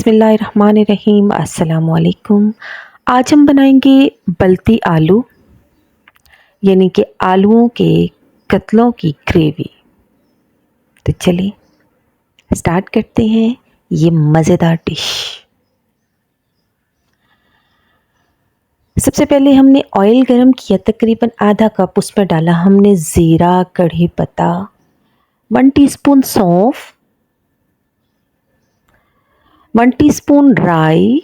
बिस्मिल्लाहिर्रहमानिर्रहीम। अस्सलामुअलैकुम। आज हम बनाएंगे बलती आलू यानी कि आलूओं के कतलों की ग्रेवी। तो चलिए स्टार्ट करते हैं ये मज़ेदार डिश। सबसे पहले हमने ऑयल गरम किया, तकरीबन आधा कप। उसमें डाला हमने ज़ीरा, कड़ी पत्ता, 1 टीस्पून सौंफ, 1 टीस्पून राई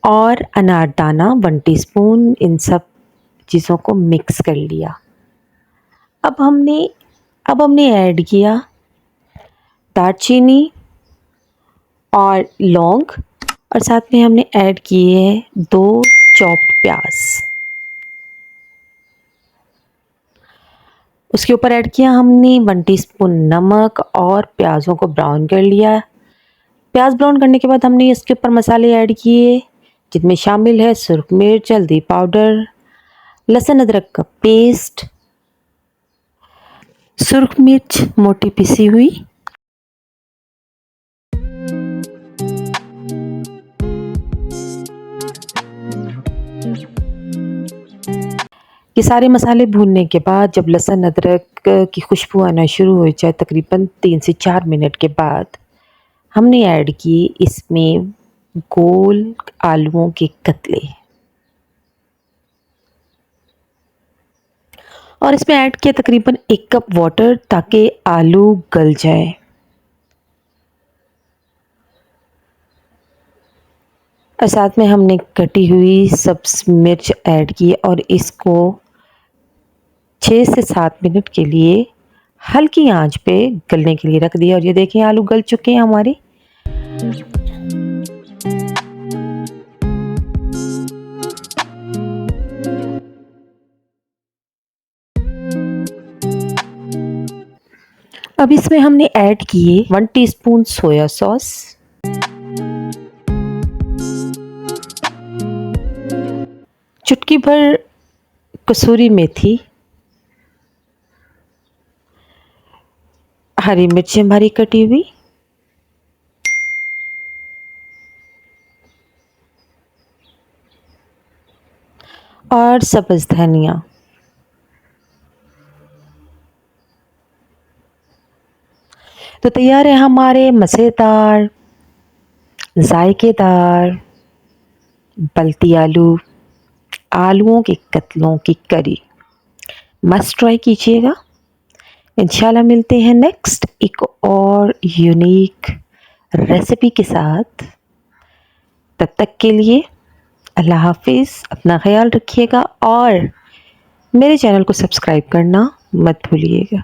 और अनारदाना 1 टीस्पून। इन सब चीज़ों को मिक्स कर लिया। अब हमने ऐड किया दालचीनी और लौंग, और साथ में हमने ऐड किए हैं 2 चॉप्ड प्याज। उसके ऊपर ऐड किया हमने 1 टीस्पून नमक और प्याज़ों को ब्राउन कर लिया। प्याज ब्राउन करने के बाद हमने इसके ऊपर मसाले ऐड किए, जिनमें शामिल है सुरख मिर्च, हल्दी पाउडर, लहसुन अदरक का पेस्ट, सुरख मिर्च मोटी पिसी हुई, ये सारे मसाले भूनने के बाद जब लहसुन अदरक की खुशबू आना शुरू हो जाए, तकरीबन 3 से 4 मिनट के बाद हमने ऐड किए इसमें गोल आलूओं के कतले, और इसमें ऐड किया तकरीबन 1 कप वाटर ताकि आलू गल जाए। और साथ में हमने कटी हुई सब्ज मिर्च ऐड की और इसको 6 से 7 मिनट के लिए हल्की आंच पे गलने के लिए रख दिया। और ये देखें आलू गल चुके हैं हमारे। अब इसमें हमने ऐड किए 1 टीस्पून सोया सॉस, चुटकी भर कसूरी मेथी, हरी मिर्ची हमारी कटी हुई, और सब्ज़ धनिया। तो तैयार है हमारे मज़ेदार, जायकेदार बलती आलूओं के कतलों की करी। मस्ट ट्राई कीजिएगा। इंशाल्लाह मिलते हैं नेक्स्ट एक और यूनिक रेसिपी के साथ। तब तक के लिए अल्लाह हाफिज़। अपना ख्याल रखिएगा और मेरे चैनल को सब्सक्राइब करना मत भूलिएगा।